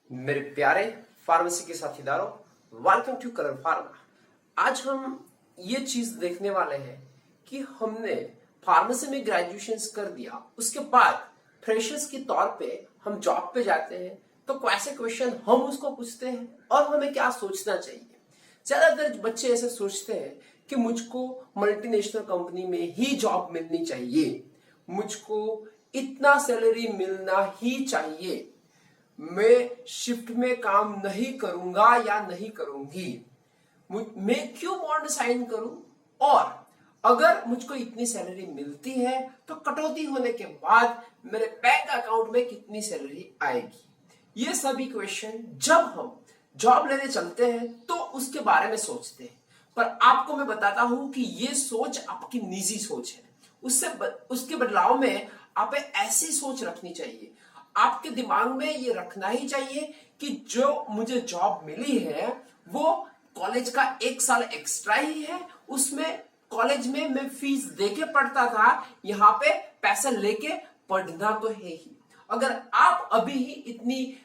मेरे प्यारे फार्मेसी के साथीदारों, वेलकम टू कलर फार्मा। आज हम ये चीज देखने वाले हैं कि हमने फार्मेसी में ग्रेजुएशन कर दिया, उसके बाद फ्रेशर्स के तौर पे हम जॉब पे जाते हैं तो कैसे क्वेश्चन हम उसको पूछते हैं और हमें क्या सोचना चाहिए। ज्यादातर बच्चे ऐसे सोचते हैं कि मुझको मल्टीनेशनल कंपनी में ही जॉब मिलनी चाहिए, मुझको इतना सैलरी मिलना ही चाहिए, मैं शिफ्ट में काम नहीं करूंगा या नहीं करूंगी, मैं क्यों बॉन्ड साइन करूं, और अगर मुझको इतनी सैलरी मिलती है तो कटौती होने के बाद मेरे बैंक अकाउंट में कितनी सैलरी आएगी। ये सभी क्वेश्चन जब हम जॉब लेने चलते हैं तो उसके बारे में सोचते हैं। पर आपको मैं बताता हूं कि ये सोच आपकी निजी सोच है। उसके बदलाव में आप ऐसी सोच रखनी चाहिए। आपके दिमाग में ये रखना ही चाहिए कि जो मुझे जॉब मिली है वो कॉलेज का 1 साल एक्स्ट्रा ही है, उसमें कॉलेज में मैं फीस देके पढ़ता था, यहाँ पे पैसा लेके पढ़ना तो है ही। अगर आप अभी ही इतनी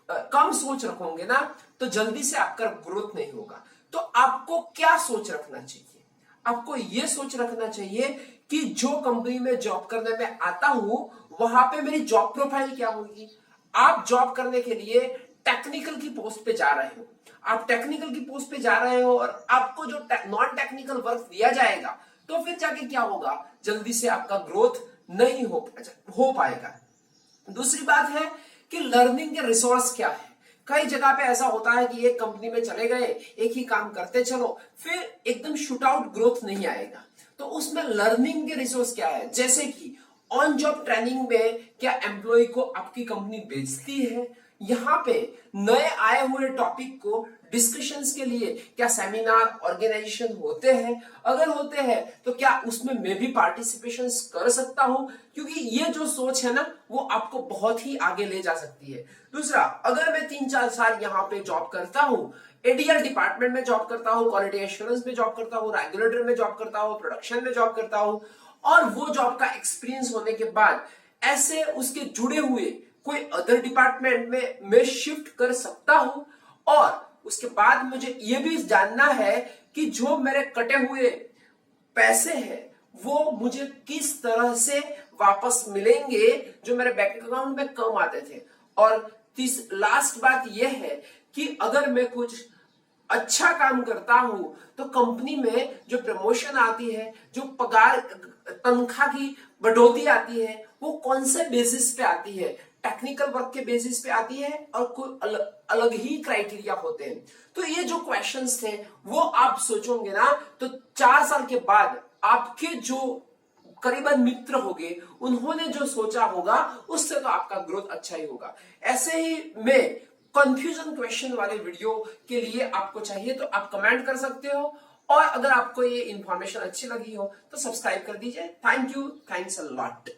कम सोच रखोगे ना तो जल्दी से आपका ग्रोथ नहीं होगा। तो आपको क्या सोच रखना चाहिए? आपको यह सोच रखना चाहिए कि जो कंपनी में जॉब करने में आता हूं वहां पे मेरी जॉब प्रोफाइल क्या होगी। आप जॉब करने के लिए टेक्निकल की पोस्ट पे जा रहे हो, आप टेक्निकल की पोस्ट पे जा रहे हो और आपको जो नॉन टेक्निकल वर्क दिया जाएगा तो फिर जाके क्या होगा, जल्दी से आपका ग्रोथ नहीं हो पाएगा। दूसरी बात है कि लर्निंग के रिसोर्स क्या है। कई जगह पे ऐसा होता है कि एक कंपनी में चले गए, एक ही काम करते चलो, फिर एकदम शूट आउट ग्रोथ नहीं आएगा। तो उसमें लर्निंग के रिसोर्स क्या है, जैसे कि ऑन जॉब ट्रेनिंग में क्या एम्प्लॉय को आपकी कंपनी बेचती है, यहाँ पे नए आए हुए टॉपिक को डिस्कशंस के लिए क्या सेमिनार ऑर्गेनाइजेशन होते हैं, अगर होते हैं तो क्या उसमें मैं भी पार्टिसिपेशन कर सकता हूं, क्योंकि ये जो सोच है ना वो आपको बहुत ही आगे ले जा सकती है। दूसरा, अगर मैं 3-4 साल यहाँ पे जॉब करता हूं, एडीएल डिपार्टमेंट में जॉब करता हूं, क्वालिटी एश्योरेंस में जॉब करता हूं, रेगुलेटर में जॉब करता हूं, प्रोडक्शन में जॉब करता हूं, और वो जॉब का एक्सपीरियंस होने के बाद ऐसे उसके जुड़े हुए कोई अदर डिपार्टमेंट में मैं शिफ्ट कर सकता हूं, और उसके बाद मुझे यह भी जानना है कि जो मेरे कटे हुए पैसे हैं वो मुझे किस तरह से वापस मिलेंगे जो मेरे बैंक अकाउंट में कम आते थे। और लास्ट बात यह है कि अगर मैं कुछ अच्छा काम करता हूं तो कंपनी में जो प्रमोशन आती है, जो पगार तनख्वाह की बढ़ोतरी आती है, वो कौन से बेसिस पे आती है, टेक्निकल वर्क के बेसिस पे आती है और कोई अलग ही क्राइटेरिया होते हैं। तो ये जो क्वेश्चंस थे वो आप सोचोगे ना तो 4 साल के बाद आपके जो करीबन मित्र होंगे उन्होंने जो सोचा होगा उससे तो आपका ग्रोथ अच्छा ही होगा। ऐसे ही मैं कंफ्यूजन क्वेश्चन वाले वीडियो के लिए आपको चाहिए तो आप कमेंट कर सकते हो, और अगर आपको ये इंफॉर्मेशन अच्छी लगी हो तो सब्सक्राइब कर दीजिए। Thank you, thanks a lot.